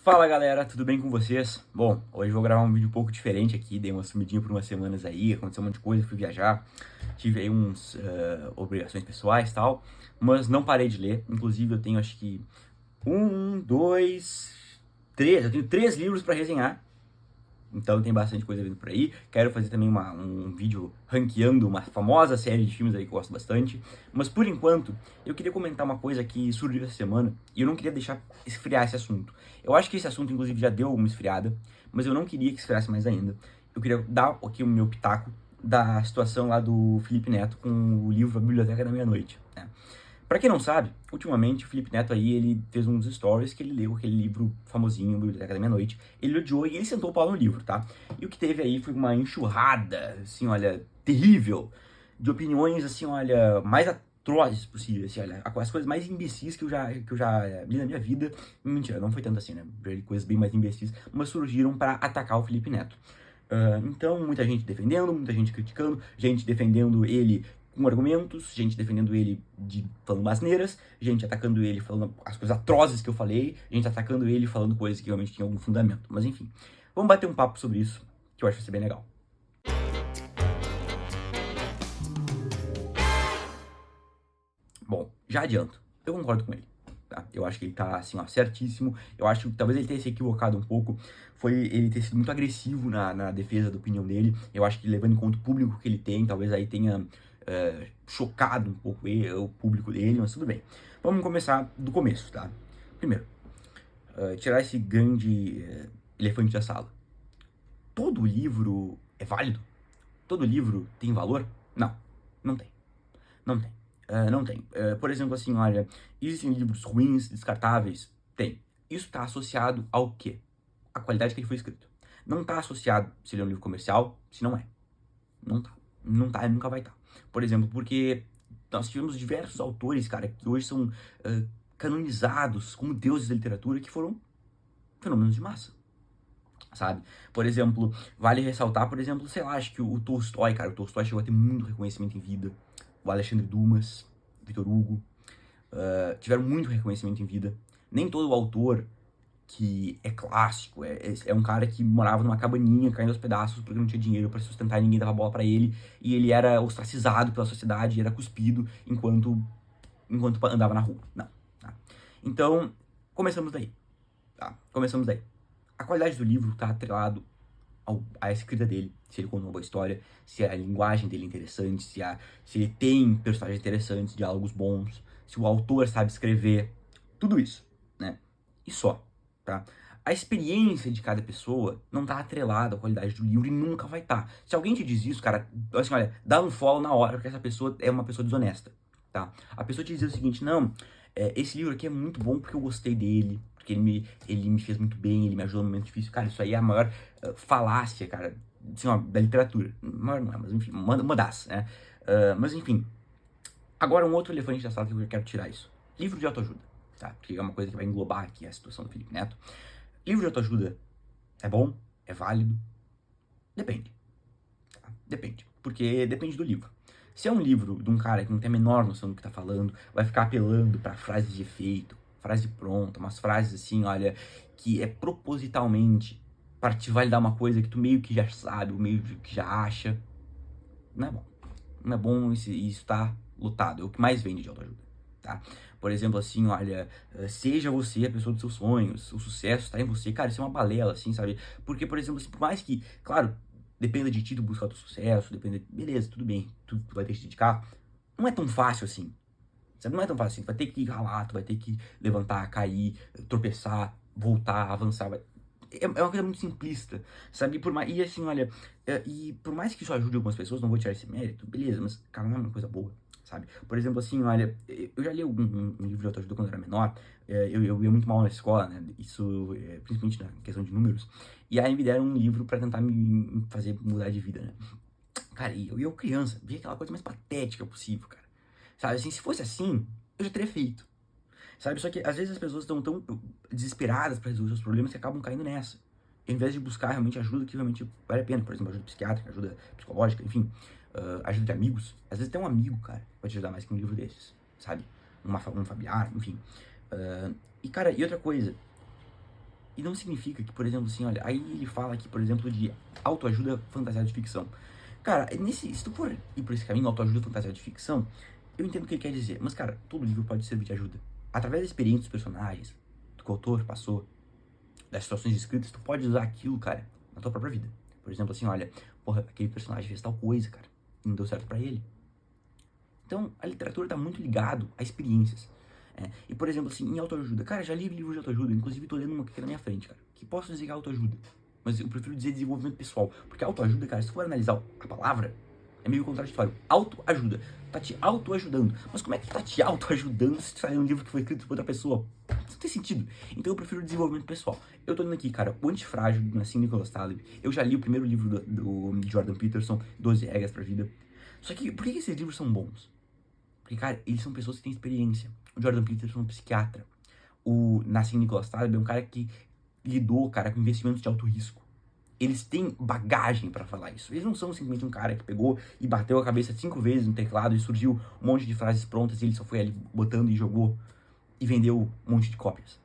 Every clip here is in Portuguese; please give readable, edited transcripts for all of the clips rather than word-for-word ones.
Fala galera, tudo bem com vocês? Bom, hoje eu vou gravar um vídeo um pouco diferente aqui, dei uma sumidinha por umas semanas aí, aconteceu um monte de coisa, fui viajar, tive aí uns obrigações pessoais e tal, mas não parei de ler, inclusive eu tenho acho que eu tenho três livros para resenhar. Então tem bastante coisa vindo por aí. Quero fazer também um vídeo ranqueando uma famosa série de filmes aí que eu gosto bastante. Mas por enquanto, eu queria comentar uma coisa que surgiu essa semana e eu não queria deixar esfriar esse assunto. Eu acho que esse assunto, inclusive, já deu uma esfriada, mas eu não queria que esfriasse mais ainda. Eu queria dar aqui o meu pitaco da situação lá do Felipe Neto com o livro A Biblioteca da Meia-Noite, né? Pra quem não sabe, ultimamente o Felipe Neto aí, ele fez uns stories que ele leu aquele livro famosinho, Biblioteca da Meia-Noite. Ele odiou e ele sentou o pau no livro, tá? E o que teve aí foi uma enxurrada, assim, olha, terrível, de opiniões, assim, olha, mais atrozes possíveis, assim, olha, as coisas mais imbecis que eu já li na minha vida. Mentira, não foi tanto assim, né? Já li coisas bem mais imbecis, mas surgiram para atacar o Felipe Neto. Então, muita gente defendendo, muita gente criticando, gente defendendo ele com argumentos, gente defendendo ele falando asneiras, gente atacando ele falando as coisas atrozes que eu falei, gente atacando ele falando coisas que realmente tinham algum fundamento. Mas enfim, vamos bater um papo sobre isso, que eu acho que vai ser bem legal. Bom, já adianto, eu concordo com ele. Tá? Eu acho que ele tá, assim, ó, certíssimo. Eu acho que talvez ele tenha se equivocado um pouco. Foi ele ter sido muito agressivo na defesa da opinião dele. Eu acho que levando em conta o público que ele tem, talvez aí tenha chocado um pouco o público dele, mas tudo bem. Vamos começar do começo, tá? Primeiro, tirar esse grande elefante da sala. Todo livro é válido? Todo livro tem valor? Não, não tem. Não tem. Não tem. Por exemplo, assim, olha, existem livros ruins, descartáveis? Tem. Isso está associado ao quê? A qualidade que ele foi escrito. Não está associado se ele é um livro comercial, se não é. Não tá. Não tá e nunca vai estar. Por exemplo, porque nós tivemos diversos autores, cara, que hoje são canonizados como deuses da literatura, que foram fenômenos de massa, sabe? Por exemplo, vale ressaltar, por exemplo, sei lá, acho que o Tolstói, cara, o Tolstói chegou a ter muito reconhecimento em vida. O Alexandre Dumas, Victor Hugo, tiveram muito reconhecimento em vida. Nem todo autor que é clássico, é um cara que morava numa cabaninha, caindo aos pedaços porque não tinha dinheiro para sustentar e ninguém dava bola para ele, e ele era ostracizado pela sociedade, era cuspido enquanto andava na rua. Não. Tá? Então, começamos daí. Tá? Começamos daí. A qualidade do livro tá atrelado à escrita dele, se ele conta uma boa história, se a linguagem dele é interessante, se ele tem personagens interessantes, diálogos bons, se o autor sabe escrever, tudo isso, né? E só, tá? A experiência de cada pessoa não tá atrelada à qualidade do livro e nunca vai estar. Se alguém te diz isso, cara, assim, olha, dá um follow na hora, porque essa pessoa é uma pessoa desonesta, tá? A pessoa te diz o seguinte, não, esse livro aqui é muito bom porque eu gostei dele, porque ele me fez muito bem, ele me ajudou no momento difícil. Cara, isso aí é a maior falácia, cara, assim, ó, da literatura. Maior não é, mas enfim, uma das, né? Mas enfim, agora um outro elefante da sala que eu quero tirar isso. Livro de autoajuda, tá? Porque é uma coisa que vai englobar aqui a situação do Felipe Neto. Livro de autoajuda é bom? É válido? Depende, tá? Depende. Porque depende do livro. Se é um livro de um cara que não tem a menor noção do que tá falando, vai ficar apelando pra frases de efeito, frase pronta, umas frases assim, olha, que é propositalmente para te validar uma coisa que tu meio que já sabe, ou meio que já acha, não é bom. Não é bom isso tá lotado. É o que mais vende de autoajuda, tá? Por exemplo, assim, olha, seja você a pessoa dos seus sonhos, o sucesso tá em você. Cara, isso é uma balela, assim, sabe? Porque, por exemplo, assim, por mais que, claro, dependa de ti tu buscar o teu sucesso, beleza, tudo bem, tu vai ter que te dedicar. Não é tão fácil assim, sabe? Não é tão fácil assim. Tu vai ter que ralar, tu vai ter que levantar, cair, tropeçar, voltar, avançar. É uma coisa muito simplista, sabe? E assim, olha, e por mais que isso ajude algumas pessoas, não vou tirar esse mérito, beleza, mas, cara, não é uma coisa boa, sabe? Por exemplo, assim, olha, eu já li um livro de autoajuda quando eu era menor, eu ia muito mal na escola, né? Isso, principalmente na questão de números, e aí me deram um livro pra tentar me fazer mudar de vida, né? Cara, e eu criança, via aquela coisa mais patética possível, cara. Sabe, assim, se fosse assim, eu já teria feito. Sabe, só que às vezes as pessoas estão tão desesperadas para resolver os problemas que acabam caindo nessa. Em vez de buscar realmente ajuda que realmente vale a pena. Por exemplo, ajuda psiquiátrica, ajuda psicológica, enfim, ajuda de amigos. Às vezes tem um amigo, cara, que vai te ajudar mais que um livro desses, sabe? Um familiar, enfim. E, cara, e outra coisa, E não significa que, por exemplo, assim, olha, aí ele fala aqui, por exemplo, de autoajuda fantasiada de ficção. Cara, se tu for ir por esse caminho, autoajuda fantasiada de ficção, eu entendo o que ele quer dizer. Mas, cara, todo livro pode servir de ajuda. Através da experiência dos personagens, do que o autor passou, das situações escritas, tu pode usar aquilo, cara, na tua própria vida. Por exemplo, assim, olha, porra, aquele personagem fez tal coisa, cara, e não deu certo pra ele. Então, a literatura tá muito ligado a experiências. E, por exemplo, assim, em autoajuda, cara, já li livros de autoajuda, inclusive tô lendo uma aqui na minha frente, cara, que posso dizer que é autoajuda, mas eu prefiro dizer desenvolvimento pessoal, porque autoajuda, cara, se tu for analisar a palavra, é meio contraditório. Autoajuda, tá te autoajudando, mas como é que tu tá te autoajudando se tu tá lendo um livro que foi escrito por outra pessoa? Isso não tem sentido. Então eu prefiro desenvolvimento pessoal. Eu tô lendo aqui, cara, O Antifrágil, do Nassim Nicholas Taleb. Eu já li o primeiro livro do Jordan Peterson, 12 Regras pra Vida. Só que, por que esses livros são bons? Porque, cara, eles são pessoas que têm experiência. O Jordan Peterson é um psiquiatra. O Nassim Nicholas Taleb é um cara que lidou, cara, com investimentos de alto risco. Eles têm bagagem pra falar isso. Eles não são simplesmente um cara que pegou e bateu a cabeça 5 vezes no teclado e surgiu um monte de frases prontas e ele só foi ali botando e jogou e vendeu um monte de cópias.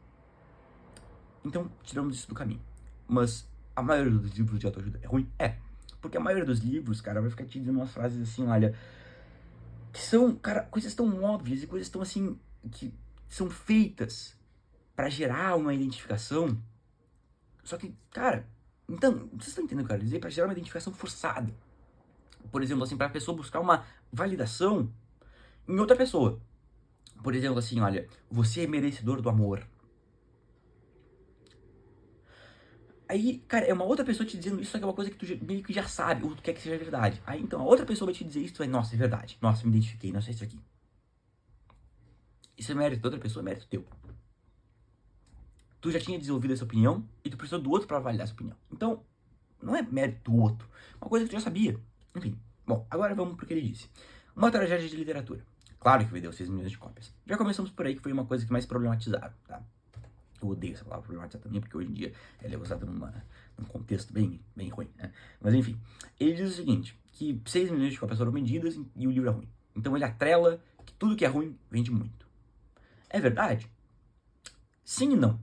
Então, tiramos isso do caminho. Mas a maioria dos livros de autoajuda é ruim? É. Porque a maioria dos livros, cara, vai ficar te dizendo umas frases assim, olha, que são, cara, coisas tão óbvias e coisas tão assim, que são feitas pra gerar uma identificação. Só que, cara, então, vocês estão entendendo, cara? Dizer pra gerar uma identificação forçada. Por exemplo, assim, pra pessoa buscar uma validação em outra pessoa. Por exemplo, assim, olha, você é merecedor do amor. Aí, cara, é uma outra pessoa te dizendo isso, só que é uma coisa que tu meio que já sabe, ou tu quer que seja verdade. Aí, então, a outra pessoa vai te dizer isso, tu vai, nossa, é verdade. Nossa, me identifiquei, nossa, é isso aqui. Isso é mérito da outra pessoa, é mérito teu. Tu já tinha desenvolvido essa opinião e tu precisou do outro pra validar essa opinião. Então, não é mérito do outro. É uma coisa que tu já sabia. Enfim, bom, agora vamos pro que ele disse. Uma tragédia de literatura. Claro que vendeu 6 milhões de cópias. Já começamos por aí, que foi uma coisa que mais problematizaram, tá? Eu odeio essa palavra problematizar também, porque hoje em dia ela é usada num contexto bem ruim, né? Mas enfim, ele diz o seguinte, que 6 milhões de cópias foram vendidas e o livro é ruim. Então ele atrela que tudo que é ruim vende muito. É verdade? Sim e não.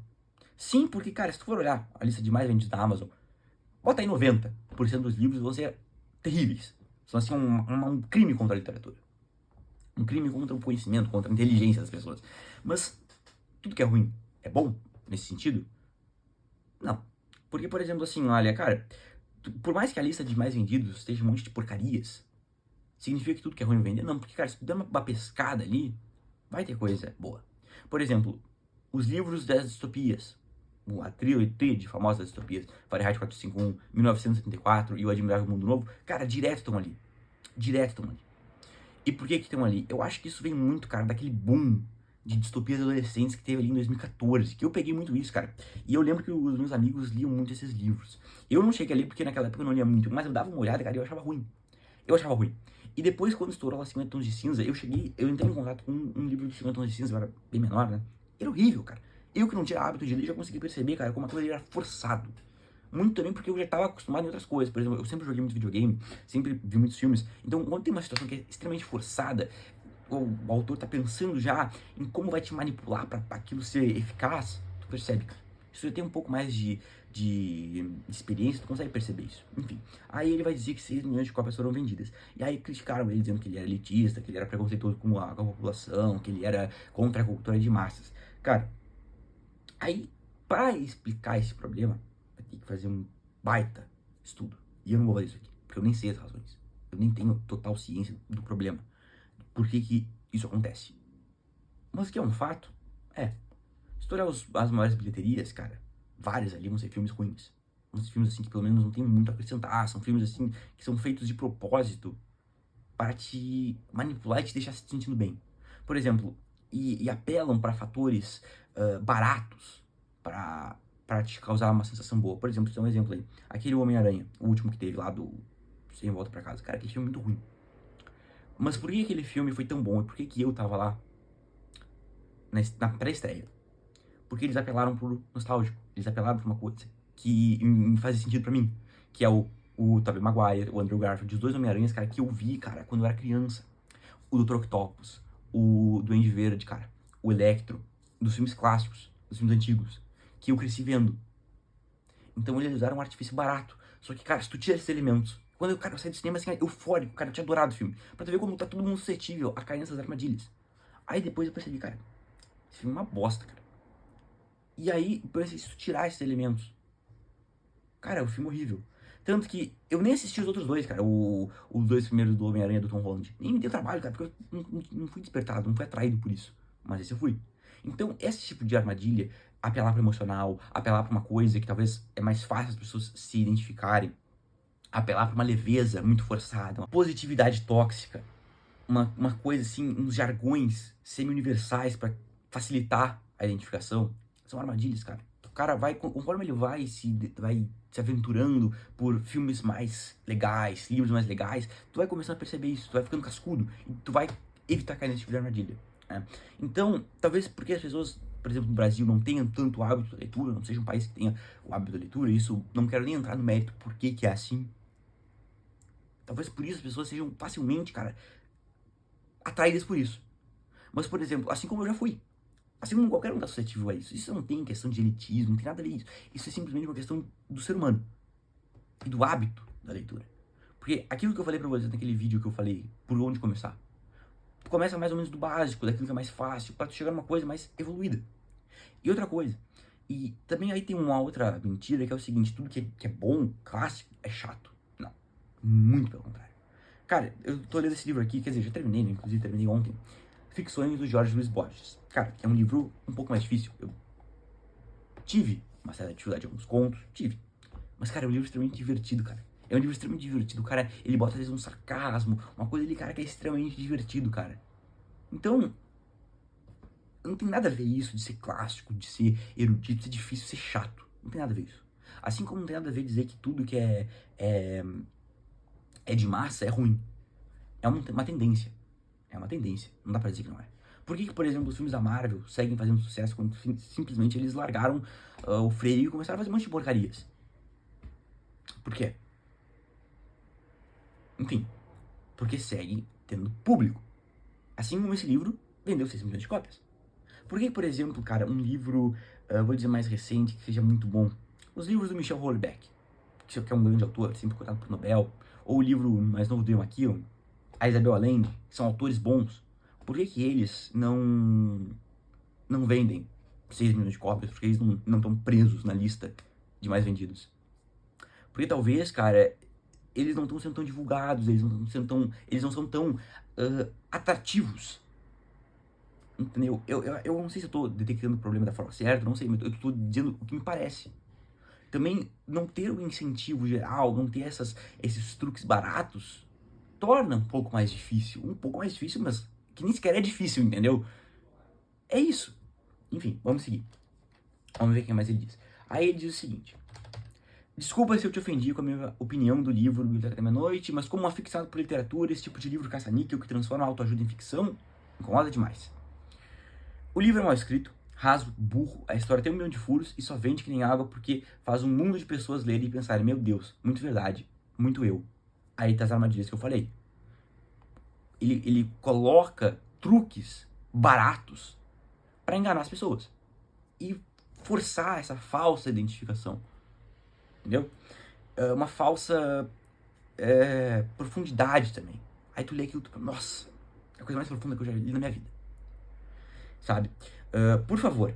Sim, porque, cara, se tu for olhar a lista de mais vendidos da Amazon, bota aí 90% dos livros vão ser terríveis. São assim um crime contra a literatura. Um crime contra o conhecimento, contra a inteligência das pessoas. Mas tudo que é ruim é bom nesse sentido? Não. Porque, por exemplo, assim, olha, cara, por mais que a lista de mais vendidos esteja um monte de porcarias, significa que tudo que é ruim vender? Não, porque, cara, se tu der uma pescada ali, vai ter coisa boa. Por exemplo, os livros das distopias, a tríade famosa das distopias, Fahrenheit 451, 1974 e O Admirável Mundo Novo, cara, direto estão ali. Direto estão ali. E por que estão ali? Eu acho que isso vem muito, cara, daquele boom de distopias adolescentes que teve ali em 2014, que eu peguei muito isso, cara. E eu lembro que os meus amigos liam muito esses livros. Eu não cheguei ali porque naquela época eu não lia muito, mas eu dava uma olhada, cara, e eu achava ruim. Eu achava ruim. E depois, quando estourou lá 50 Tons de Cinza, eu entrei em contato com um livro de 50 Tons de Cinza, eu era bem menor, né? Era horrível, cara. Eu que não tinha hábito de ler, já consegui perceber, cara, como aquilo ali era forçado. Muito também porque eu já estava acostumado em outras coisas. Por exemplo, eu sempre joguei muito videogame, sempre vi muitos filmes. Então, quando tem uma situação que é extremamente forçada, o autor tá pensando já em como vai te manipular para aquilo ser eficaz, tu percebe, cara. Se tu tem um pouco mais de experiência, tu consegue perceber isso. Enfim, aí ele vai dizer que 6 milhões de cópias foram vendidas. E aí criticaram ele, dizendo que ele era elitista, que ele era preconceituoso com a população, que ele era contra a cultura de massas. Cara, aí, para explicar esse problema, vai ter que fazer um baita estudo. E eu não vou fazer isso aqui, porque eu nem sei as razões. Eu nem tenho total ciência do problema. Por que isso acontece? Mas que é um fato? É. Se tu olhar as maiores bilheterias, cara, várias ali vão ser filmes ruins. Vão ser filmes assim que pelo menos não tem muito a acrescentar. São filmes assim que são feitos de propósito para te manipular e te deixar se sentindo bem. Por exemplo, e apelam para fatores baratos para te causar uma sensação boa. Por exemplo, tem um exemplo aí. Aquele Homem-Aranha, o último que teve lá do Sem Volta para Casa. Cara, aquele filme é muito ruim. Mas por que aquele filme foi tão bom? E por que eu tava lá na pré-estreia? Porque eles apelaram pro nostálgico. Eles apelaram pra uma coisa que me faz sentido pra mim. Que é o Tobey Maguire, o Andrew Garfield, os dois Homem-Aranhas, cara, que eu vi, cara, quando eu era criança. O Dr. Octopus, o Duende Verde, cara, o Electro, dos filmes clássicos, dos filmes antigos, que eu cresci vendo. Então eles usaram um artifício barato. Só que, cara, se tu tira esses elementos... Quando eu saí do cinema, assim, eufórico, cara, eu tinha adorado o filme. Pra tu ver como tá todo mundo suscetível a cair nessas armadilhas. Aí depois eu percebi, cara, esse filme é uma bosta, cara. E aí, eu pensei, se tu tirar esses elementos... Cara, é um filme horrível. Tanto que eu nem assisti os outros dois, cara. Os dois primeiros do Homem-Aranha do Tom Holland. Nem me deu trabalho, cara, porque eu não fui despertado, não fui atraído por isso. Mas esse eu fui. Então, esse tipo de armadilha, apelar pro emocional, apelar pra uma coisa que talvez é mais fácil as pessoas se identificarem, apelar pra uma leveza muito forçada, uma positividade tóxica, uma coisa assim, uns jargões semi-universais pra facilitar a identificação, são armadilhas, cara. O cara vai, conforme ele vai se aventurando por filmes mais legais, livros mais legais, tu vai começando a perceber isso, tu vai ficando cascudo, e tu vai evitar cair nesse tipo de armadilha. Né? Então, talvez porque as pessoas, por exemplo, no Brasil, não tenham tanto hábito da leitura, não seja um país que tenha o hábito da leitura, isso não quero nem entrar no mérito por que é assim. Talvez por isso as pessoas sejam facilmente, cara, atraídas por isso. Mas, por exemplo, assim como eu já fui, assim como qualquer um está suscetível a isso. Isso não tem questão de elitismo, não tem nada a ver isso. Isso é simplesmente uma questão do ser humano e do hábito da leitura. Porque aquilo que eu falei pra vocês naquele vídeo que eu falei, por onde começar, tu começa mais ou menos do básico, daquilo que é mais fácil, pra tu chegar numa coisa mais evoluída. E outra coisa, e também aí tem uma outra mentira que é o seguinte, tudo que é bom, clássico, é chato. Não, muito pelo contrário. Cara, eu tô lendo esse livro aqui, quer dizer, já terminei, né? Inclusive terminei ontem. Ficções do Jorge Luiz Borges. Cara, é um livro um pouco mais difícil. Eu tive uma certa dificuldade em alguns contos, tive. Mas, cara, é um livro extremamente divertido, cara. É um livro extremamente divertido. O cara, ele bota às vezes um sarcasmo, uma coisa ali, cara, que é extremamente divertido, cara. Então, não tem nada a ver isso de ser clássico, de ser erudito, de ser difícil, de ser chato. Não tem nada a ver isso. Assim como não tem nada a ver dizer que tudo que é de massa é ruim. É uma tendência. É uma tendência. Não dá pra dizer que não é. Por que, por exemplo, os filmes da Marvel seguem fazendo sucesso quando simplesmente eles largaram o freio e começaram a fazer um monte de porcarias? Por quê? Enfim, porque segue tendo público. Assim como esse livro vendeu 6 milhões de cópias. Por que, por exemplo, cara, um livro, vou dizer mais recente, que seja muito bom? Os livros do Michel Houellebecq, que é um grande autor, sempre cotado por Nobel, ou o livro mais novo do Ian McEwan, a Isabel Allende, que são autores bons. Por que eles não vendem 6 milhões de cópias? Porque eles não estão presos na lista de mais vendidos? Porque talvez, cara, eles não estão sendo tão divulgados, eles não são tão atrativos. Entendeu? Eu não sei se eu tô detectando o problema da forma certa, não sei, mas eu tô dizendo o que me parece. Também não ter o incentivo geral, não ter esses truques baratos, torna um pouco mais difícil, mas que nem sequer é difícil, entendeu? É isso. Enfim, vamos seguir. Vamos ver o que mais ele diz. Aí ele diz o seguinte: desculpa se eu te ofendi com a minha opinião do livro Biblioteca da Meia-Noite, mas como aficionado por literatura, esse tipo de livro caça-níquel que transforma a autoajuda em ficção, incomoda demais. O livro é mal escrito, raso, burro, a história tem 1 milhão de furos e só vende que nem água porque faz um mundo de pessoas lerem e pensarem, meu Deus, muito verdade, muito eu. Aí tá as armadilhas que eu falei. Ele coloca truques baratos para enganar as pessoas e forçar essa falsa identificação, entendeu? Uma falsa profundidade também. Aí tu lê aquilo e tu fala, nossa, é a coisa mais profunda que eu já li na minha vida, sabe? Por favor,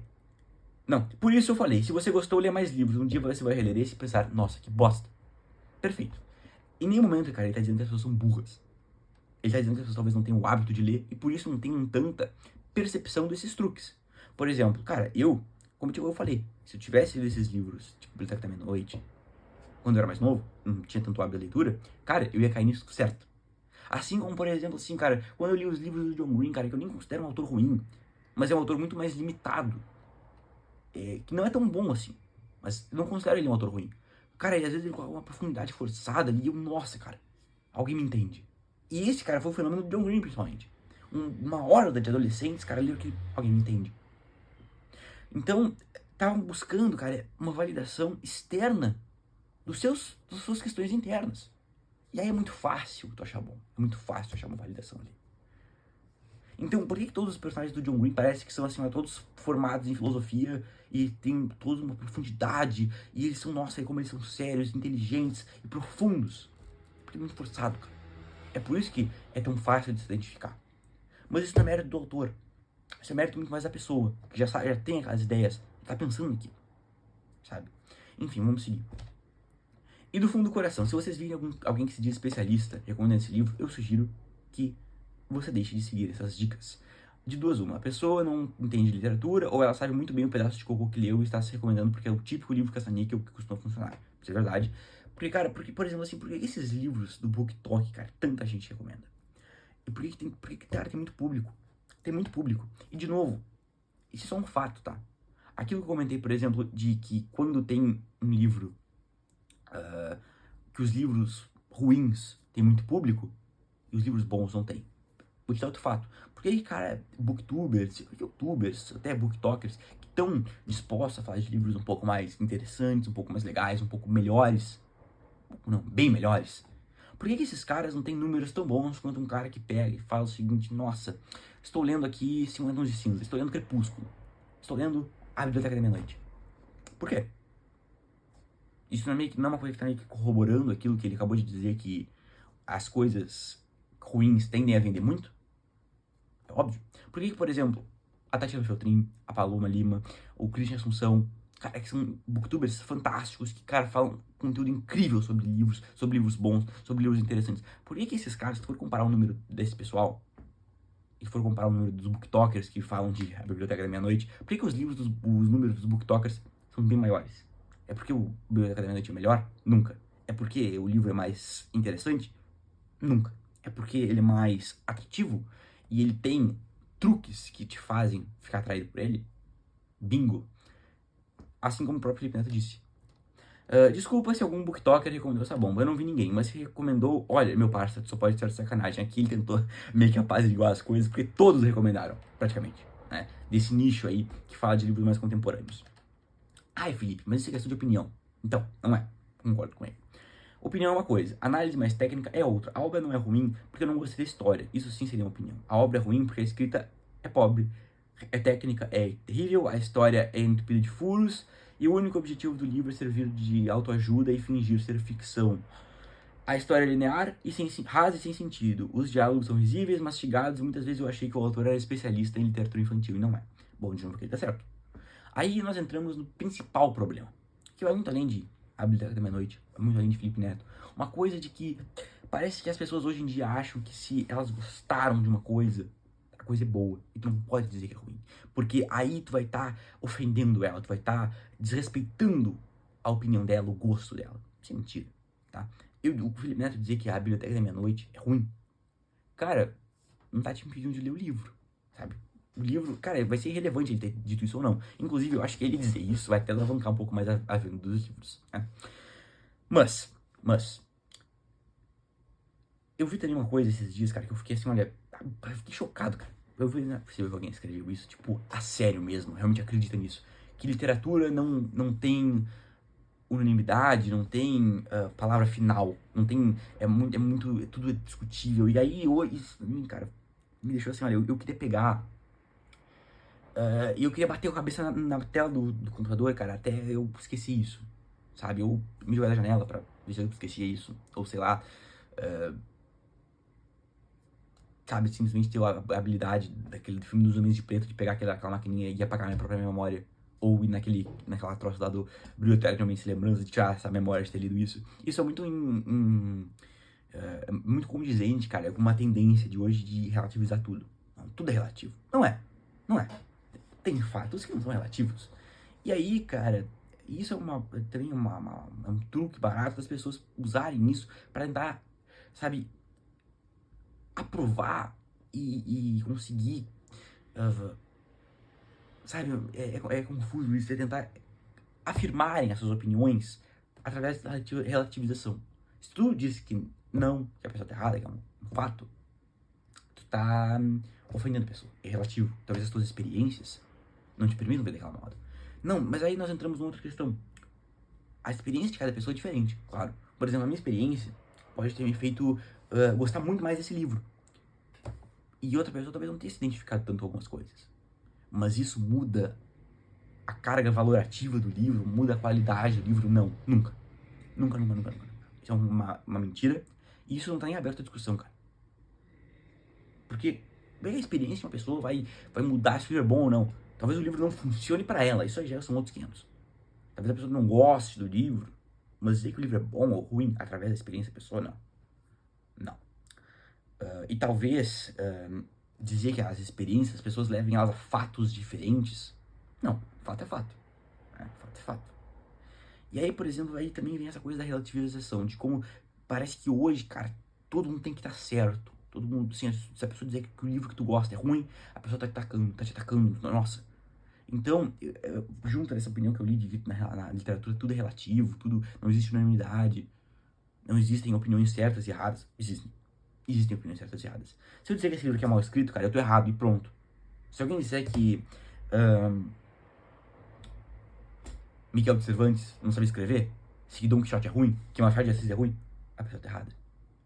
não, por isso eu falei, se você gostou, lê mais livros, um dia você vai reler esse e pensar, nossa, que bosta. Perfeito. Em nenhum momento, cara, ele tá dizendo que as pessoas são burras. Ele tá dizendo que as pessoas talvez não tenham o hábito de ler e por isso não tenham tanta percepção desses truques. Por exemplo, cara, como eu falei, se eu tivesse lido esses livros, tipo Biblioteca da Meia-Noite, quando eu era mais novo, não tinha tanto hábito da leitura, cara, eu ia cair nisso certo. Assim como, por exemplo, assim, cara, quando eu li os livros do John Green, cara, que eu nem considero um autor ruim, mas é um autor muito mais limitado, que não é tão bom assim, mas eu não considero ele um autor ruim. Cara, às vezes ele coloca uma profundidade forçada ali e eu, nossa, cara, alguém me entende. E esse, cara, foi o fenômeno do John Green, principalmente. Uma horda de adolescentes, cara, ali que alguém me entende. Então, estavam buscando, cara, uma validação externa das suas questões internas. E aí é muito fácil tu achar bom. É muito fácil tu achar uma validação ali. Então, por que todos os personagens do John Green parece que são, assim, todos formados em filosofia e tem toda uma profundidade, e eles são, nossa, como eles são sérios, inteligentes e profundos? Porque é muito forçado, cara. É por isso que é tão fácil de se identificar. Mas isso não é mérito do autor. Isso é mérito muito mais da pessoa, que já tem aquelas ideias, tá pensando aqui, sabe? Enfim, vamos seguir. E do fundo do coração, se vocês virem alguém que se diz especialista recomendando esse livro, eu sugiro que você deixe de seguir essas dicas. De duas, uma. A pessoa não entende literatura, ou ela sabe muito bem o pedaço de cocô que leu e está se recomendando porque é o típico livro caça-níquel que costuma funcionar. Isso é verdade. Porque, cara, por exemplo, assim, por que esses livros do BookTok, cara, tanta gente recomenda? E cara, tem muito público. Tem muito público. E, de novo, isso é só um fato, tá? Aquilo que eu comentei, por exemplo, de que quando tem um livro, que os livros ruins têm muito público, e os livros bons não têm. Vou te dar outro fato. Porque aí, cara, booktubers, youtubers, até booktokers, que estão dispostos a falar de livros um pouco mais interessantes, um pouco mais legais, um pouco melhores, não, bem melhores. Por que esses caras não têm números tão bons quanto um cara que pega e fala o seguinte: nossa, estou lendo aqui 50 Tons de Cinza, estou lendo Crepúsculo, estou lendo A Biblioteca da Meia-Noite. Por quê? Isso não é uma coisa que está meio que corroborando aquilo que ele acabou de dizer, que as coisas ruins tendem a vender muito? É óbvio. Por que, por exemplo, a Tatiana Feltrin, a Paloma Lima, o Christian Assunção, cara, que são booktubers fantásticos, que, cara, falam conteúdo incrível sobre livros bons, sobre livros interessantes. Por que esses caras, se for comparar o número desse pessoal, e for comparar o número dos booktokers que falam de A Biblioteca da Meia-Noite, por que os números dos booktokers são bem maiores? É porque o Biblioteca da Meia-Noite é melhor? Nunca. É porque o livro é mais interessante? Nunca. É porque ele é mais atrativo e ele tem truques que te fazem ficar atraído por ele? Bingo. Assim como o próprio Felipe Neto disse. Desculpa se algum booktoker recomendou essa bomba. Eu não vi ninguém, mas se recomendou, olha, meu parça, só pode ser sacanagem. Aqui ele tentou meio que apaziguar as coisas, porque todos recomendaram, praticamente, né? Desse nicho aí que fala de livros mais contemporâneos. Ai, Felipe, mas isso é questão de opinião. Então, não é. Concordo com ele. Opinião é uma coisa, análise mais técnica é outra. A obra não é ruim porque eu não gostei da história. Isso sim seria uma opinião. A obra é ruim porque a escrita é pobre, a técnica é terrível, a história é entupida de furos e o único objetivo do livro é servir de autoajuda e fingir ser ficção. A história é linear e rasa e sem sentido. Os diálogos são risíveis, mastigados e muitas vezes eu achei que o autor era especialista em literatura infantil e não é. Bom, de novo que ele tá certo. Aí nós entramos no principal problema, que vai muito além de A Biblioteca da Meia-Noite, muito além de Felipe Neto. Uma coisa de que parece que as pessoas hoje em dia acham que se elas gostaram de uma coisa, a coisa é boa. E tu não pode dizer que é ruim. Porque aí tu vai estar ofendendo ela, tu vai estar desrespeitando a opinião dela, o gosto dela. Isso é mentira, tá? O Felipe Neto dizer que A Biblioteca da Meia-Noite é ruim, cara, não tá te impedindo de ler o livro, sabe? O livro, cara, vai ser irrelevante ele ter dito isso ou não. Inclusive, eu acho que ele dizer isso vai até alavancar um pouco mais a venda dos livros, né? Mas, eu vi também uma coisa esses dias, cara, que eu fiquei assim, olha, eu fiquei chocado, cara. Eu vi, não é possível que alguém escreveu isso, tipo, a sério mesmo, realmente acredita nisso. Que literatura não tem unanimidade, não tem palavra final, não tem, tudo é discutível. E aí, isso, cara, me deixou assim, olha, eu queria pegar. E eu queria bater a cabeça na tela do computador, cara, até eu esqueci isso, sabe? Eu me jogar da janela pra ver se eu esquecia isso, ou sei lá, sabe? Simplesmente ter a habilidade daquele filme dos Homens de Preto de pegar aquela maquininha e apagar minha própria memória. Ou ir naquela troça lá do Biblioteca de Homens de Lembrança, de tirar essa memória de ter lido isso. Isso é muito muito condizente, cara, com uma tendência de hoje de relativizar tudo. Não, tudo é relativo. Não é. Não é. Tem fatos que não são relativos. E aí, cara, isso também é um truque barato das pessoas usarem isso pra tentar, sabe, aprovar e conseguir, sabe, é confuso isso, é tentar afirmarem as suas opiniões através da relativização. Se tu diz que não, que a pessoa tá errada, que é um fato, tu tá ofendendo a pessoa. É relativo. Talvez as tuas experiências não te permitam ver daquela modo. Não, mas aí nós entramos numa outra questão. A experiência de cada pessoa é diferente, claro. Por exemplo, a minha experiência pode ter me feito gostar muito mais desse livro. e outra pessoa talvez não tenha se identificado tanto com algumas coisas. Mas isso muda a carga valorativa do livro, muda a qualidade do livro? Não, nunca. Nunca, nunca, nunca, nunca. Isso é uma mentira, e isso não tá nem aberto à discussão, cara. Porque a experiência de uma pessoa vai mudar se o livro é bom ou não. Talvez o livro não funcione pra ela, isso aí já são outros 500. Talvez a pessoa não goste do livro, mas dizer que o livro é bom ou ruim através da experiência da pessoa, não. Não. E talvez dizer que as experiências das pessoas levem elas a fatos diferentes. Não, fato é fato. Fato é fato. E aí, por exemplo, aí também vem essa coisa da relativização, de como parece que hoje, cara, todo mundo tem que estar certo. Todo mundo, assim, se a pessoa dizer que o livro que tu gosta é ruim, a pessoa tá te atacando, nossa. Então, junto nessa opinião que eu li de que na literatura tudo é relativo, tudo, não existe unanimidade, não existem opiniões certas e erradas. Existem opiniões certas e erradas. Se eu dizer que esse livro aqui é mal escrito, cara, eu tô errado e pronto. Se alguém disser que Miguel de Cervantes não sabe escrever, se Dom Quixote é ruim, que Machado de Assis é ruim, a pessoa tá errada.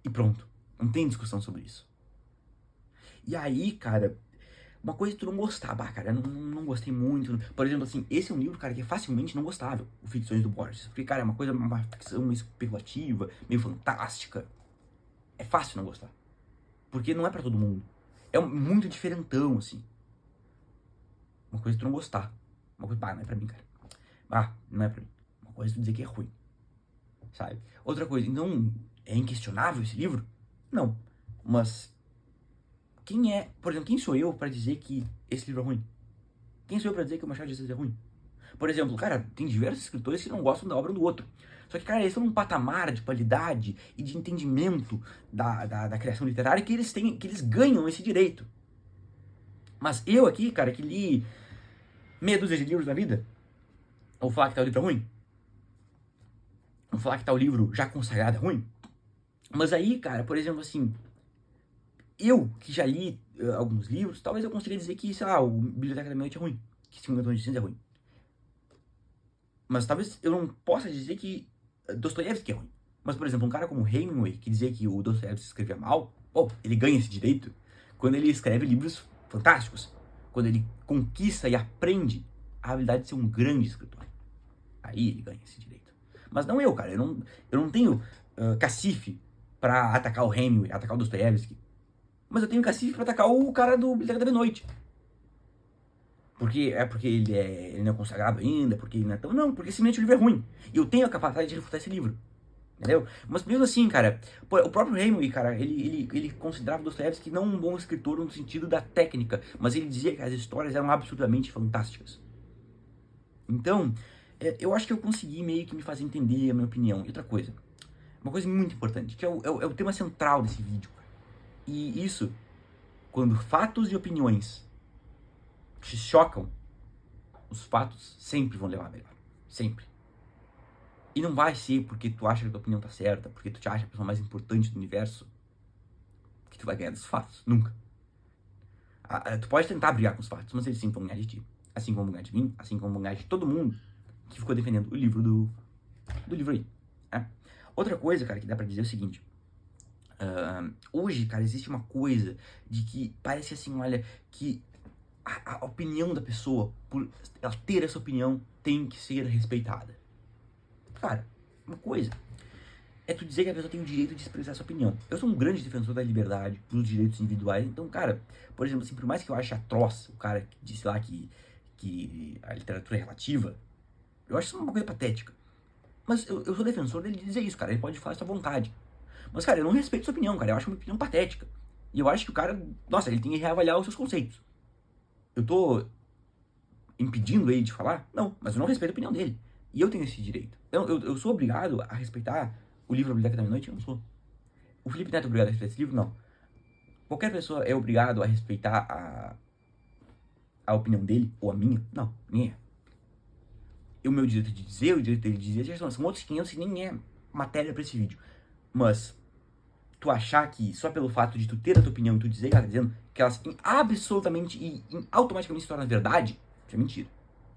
E pronto. Não tem discussão sobre isso. E aí, cara, uma coisa que tu não gostava, cara, eu não gostei muito. Por exemplo, assim, esse é um livro, cara, que é facilmente não gostável, o Ficções do Borges. Porque, cara, é uma ficção meio especulativa, meio fantástica. É fácil não gostar. Porque não é pra todo mundo. É muito diferentão, assim. Uma coisa que tu não gostar. Uma coisa, não é pra mim, cara. Não é pra mim. Uma coisa é tu dizer que é ruim. Sabe? Outra coisa, então, é inquestionável esse livro? Não. Mas, por exemplo, quem sou eu pra dizer que esse livro é ruim? Quem sou eu pra dizer que o Machado de Assis é ruim? Por exemplo, cara, tem diversos escritores que não gostam da obra do outro. Só que, cara, eles estão num patamar de qualidade e de entendimento da criação literária que eles ganham esse direito. Mas eu aqui, cara, que li meia dúzia de livros na vida, vou falar que tal livro é ruim? Vou falar que tal livro já consagrado é ruim? Mas aí, cara, por exemplo, assim, eu que já li alguns livros, talvez eu consiga dizer que, sei lá, o Biblioteca da Meia-Noite é ruim, que 50 Tons de Cinza é ruim. Mas talvez eu não possa dizer que Dostoiévski é ruim. Mas, por exemplo, um cara como Hemingway, que dizia que o Dostoiévski escrevia mal, ele ganha esse direito quando ele escreve livros fantásticos. Quando ele conquista e aprende a habilidade de ser um grande escritor. Aí ele ganha esse direito. Mas não eu, cara. Eu não tenho cacife pra atacar o Hemingway, atacar o Dostoiévski. Mas eu tenho cacife pra atacar o cara do Biblioteca da Meia-Noite. Porque ele não é consagrado ainda, porque ele não é tão... Não, porque simplesmente o livro é ruim. E eu tenho a capacidade de refutar esse livro. Entendeu? Mas mesmo assim, cara, o próprio Hemingway, cara, ele considerava Dostoiévski não um bom escritor no sentido da técnica, mas ele dizia que as histórias eram absolutamente fantásticas. Então, eu acho que eu consegui meio que me fazer entender a minha opinião. E outra coisa, uma coisa muito importante, que é o tema central desse vídeo. E isso, quando fatos e opiniões te chocam, os fatos sempre vão levar a melhor. Sempre. E não vai ser porque tu acha que a tua opinião tá certa, porque tu te acha a pessoa mais importante do universo, que tu vai ganhar dos fatos. Nunca. Tu pode tentar brigar com os fatos, mas eles sempre vão ganhar de ti. Assim como vão ganhar de mim, assim como vão ganhar de todo mundo que ficou defendendo o livro do livro aí. Né? Outra coisa, cara, que dá pra dizer é o seguinte. Hoje, cara, existe uma coisa de que parece assim, olha, que a opinião da pessoa, por ela ter essa opinião, tem que ser respeitada. Cara, uma coisa é tu dizer que a pessoa tem o direito de expressar sua opinião. Eu sou um grande defensor da liberdade, dos direitos individuais. Então, cara, por exemplo, assim, por mais que eu ache atroz o cara que disse lá que a literatura é relativa, eu acho isso uma coisa patética. Mas eu sou defensor dele dizer isso, cara. Ele pode falar isso à vontade. Mas, cara, eu não respeito sua opinião, cara. Eu acho uma opinião patética. E eu acho que o cara, nossa, ele tem que reavaliar os seus conceitos. Eu tô impedindo ele de falar? Não, mas eu não respeito a opinião dele. E eu tenho esse direito. Eu sou obrigado a respeitar o livro A Biblioteca da Meia-Noite? Eu não sou. O Felipe Neto é obrigado a respeitar esse livro? Não. Qualquer pessoa é obrigado a respeitar a opinião dele ou a minha? Não, ninguém é. E o meu direito de dizer, o direito dele de dizer, já são outros 500 e nem é matéria pra esse vídeo. Mas tu achar que só pelo fato de tu ter a tua opinião e tu dizer que ela tá dizendo que elas absolutamente e automaticamente se tornam verdade, isso é mentira.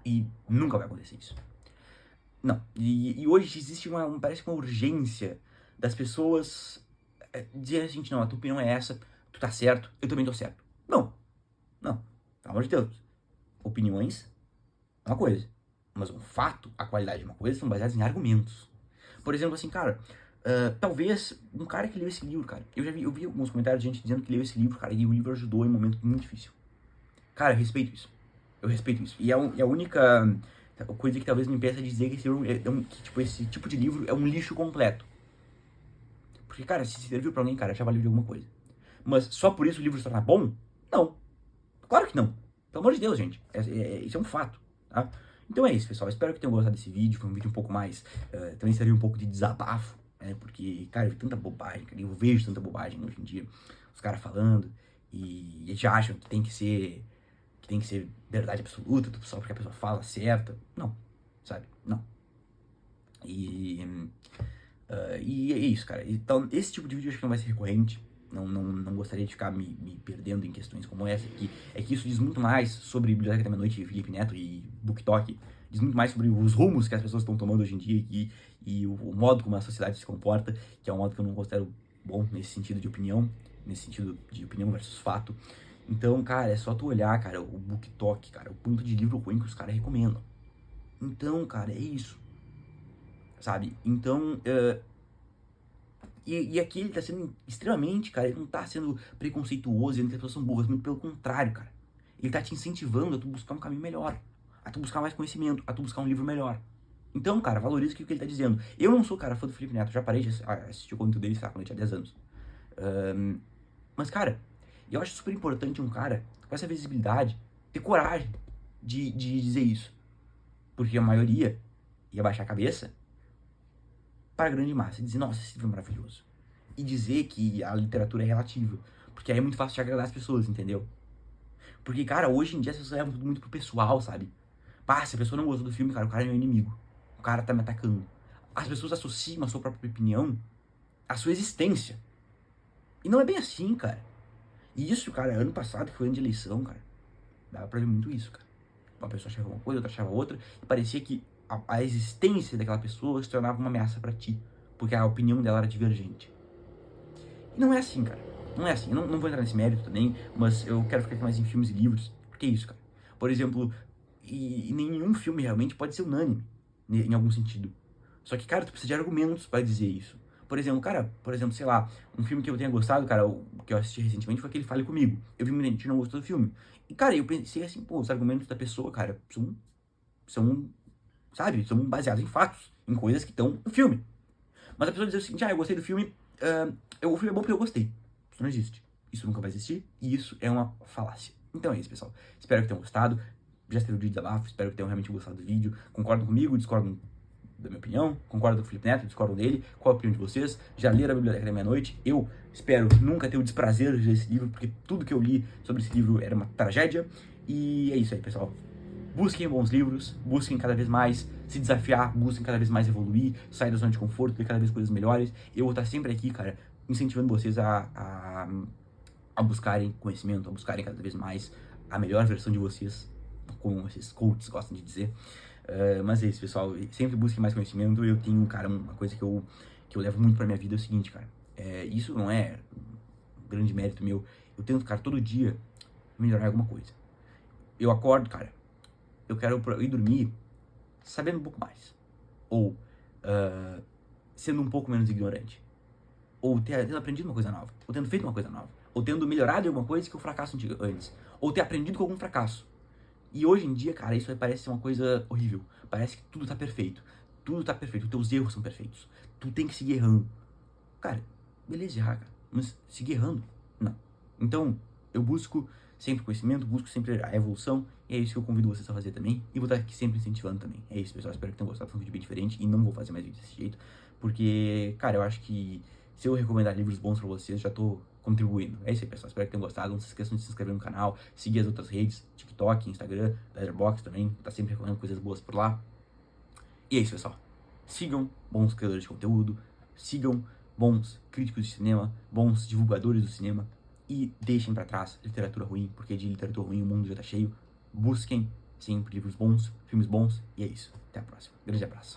E nunca vai acontecer isso. Não. E hoje existe parece uma urgência das pessoas dizer assim, não, a tua opinião é essa, tu tá certo, eu também tô certo. Não, pelo amor de Deus. Opiniões é uma coisa, mas um fato, a qualidade de uma coisa, são baseados em argumentos. Por exemplo, assim, cara, talvez um cara que leu esse livro, cara, eu vi alguns comentários de gente dizendo que leu esse livro, cara, e o livro ajudou em um momento muito difícil. Cara, eu respeito isso. Eu respeito isso. E é a única coisa que talvez me impeça de dizer que esse livro que, tipo, esse tipo de livro é um lixo completo. Porque, cara, se serviu pra alguém, cara, já valeu de alguma coisa. Mas só por isso o livro se tornar bom? Não. Claro que não. Pelo amor de Deus, gente. Isso é um fato, tá? Então é isso, pessoal. Espero que tenham gostado desse vídeo. Foi um vídeo um pouco mais... também serviu um pouco de desabafo, né? Porque, cara, eu vi tanta bobagem, cara. Eu vejo tanta bobagem hoje em dia. Os caras falando e eles já acham que tem que ser verdade absoluta, só porque a pessoa fala certa. Não, sabe? Não. E é isso, cara. Então, esse tipo de vídeo eu acho que não vai ser recorrente. Não gostaria de ficar me perdendo em questões como essa. Que isso diz muito mais sobre Biblioteca da Meia-Noite, Felipe Neto e BookTok. Diz muito mais sobre os rumos que as pessoas estão tomando hoje em dia e o modo como a sociedade se comporta, que é um modo que eu não considero bom nesse sentido de opinião, nesse sentido de opinião versus fato. Então, cara, é só tu olhar, cara, o BookTok, cara, o ponto de livro ruim que os caras recomendam. Então, cara, é isso. Sabe? Então, e aqui ele tá sendo extremamente, cara, ele não tá sendo preconceituoso, dizendo que as pessoas são burras, muito pelo contrário, cara. Ele tá te incentivando a tu buscar um caminho melhor, a tu buscar mais conhecimento, a tu buscar um livro melhor. Então, cara, valoriza o que ele tá dizendo. Eu não sou, cara, fã do Felipe Neto, já parei de assistir o conteúdo dele, sabe, quando eu tinha 10 anos. Mas, cara, eu acho super importante um cara com essa visibilidade ter coragem de dizer isso. Porque a maioria ia baixar a cabeça para a grande massa e dizer, nossa, esse livro é maravilhoso. E dizer que a literatura é relativa. Porque aí é muito fácil de agradar as pessoas, entendeu? Porque, cara, hoje em dia as pessoas levam tudo muito pro pessoal, sabe? Pá, se a pessoa não gostou do filme, cara, o cara é meu inimigo. O cara tá me atacando. As pessoas associam a sua própria opinião à sua existência. E não é bem assim, cara. E isso, cara, ano passado, que foi ano de eleição, cara, dava pra ver muito isso, cara. Uma pessoa achava uma coisa, outra achava outra, e parecia que a existência daquela pessoa se tornava uma ameaça pra ti, porque a opinião dela era divergente. E não é assim, cara. Não é assim. Eu não vou entrar nesse mérito também, mas eu quero ficar aqui mais em filmes e livros. Porque é isso, cara. Por exemplo, e nenhum filme realmente pode ser unânime, em algum sentido. Só que, cara, tu precisa de argumentos pra dizer isso. Por exemplo, cara, sei lá, um filme que eu tenha gostado, cara, que eu assisti recentemente foi aquele Fale Comigo. Eu vi muita gente que não gostou do filme. E, cara, eu pensei assim, pô, os argumentos da pessoa, cara, são sabe, são baseados em fatos, em coisas que estão no filme. Mas a pessoa diz o seguinte, eu gostei do filme, o filme é bom porque eu gostei. Isso não existe. Isso nunca vai existir e isso é uma falácia. Então é isso, pessoal. Espero que tenham gostado. Já esteve o vídeo de desabafo, espero que tenham realmente gostado do vídeo. Concordam comigo, discordam da minha opinião, concordam com o Felipe Neto, discordam dele. Qual a opinião de vocês? Já leram a Biblioteca da Meia-Noite? Eu espero nunca ter o desprazer de ler esse livro, porque tudo que eu li sobre esse livro era uma tragédia. E é isso aí, pessoal. Busquem bons livros, busquem cada vez mais se desafiar, busquem cada vez mais evoluir, sair da zona de conforto, ter cada vez coisas melhores. Eu vou estar sempre aqui, cara, incentivando vocês a buscarem conhecimento, a buscarem cada vez mais a melhor versão de vocês, como esses coaches gostam de dizer. Mas é isso, pessoal. Sempre busquem mais conhecimento. Eu tenho, cara, uma coisa que eu levo muito pra minha vida é o seguinte, cara. Isso não é um grande mérito meu. Eu tento, cara, todo dia melhorar alguma coisa. Eu acordo, cara, eu quero ir dormir sabendo um pouco mais. Ou sendo um pouco menos ignorante. Ou tendo aprendido uma coisa nova. Ou tendo feito uma coisa nova. Ou tendo melhorado em alguma coisa que eu fracasso antes. Ou ter aprendido com algum fracasso. E hoje em dia, cara, isso parece ser uma coisa horrível. Parece que tudo tá perfeito. Tudo tá perfeito. Os teus erros são perfeitos. Tu tem que seguir errando. Cara, beleza errar, cara. Mas seguir errando, não. Então, eu busco sempre conhecimento, busco sempre a evolução, e é isso que eu convido vocês a fazer também, e vou estar aqui sempre incentivando também. É isso, pessoal, espero que tenham gostado, foi um vídeo bem diferente, e não vou fazer mais vídeos desse jeito, porque, cara, eu acho que se eu recomendar livros bons pra vocês, já tô contribuindo. É isso aí, pessoal, espero que tenham gostado, não se esqueçam de se inscrever no canal, seguir as outras redes, TikTok, Instagram, Letterboxd também, tá sempre recomendando coisas boas por lá. E é isso, pessoal. Sigam bons criadores de conteúdo, sigam bons críticos de cinema, bons divulgadores do cinema, e deixem pra trás literatura ruim, porque de literatura ruim o mundo já tá cheio. Busquem sempre livros bons, filmes bons, e é isso. Até a próxima. Grande abraço.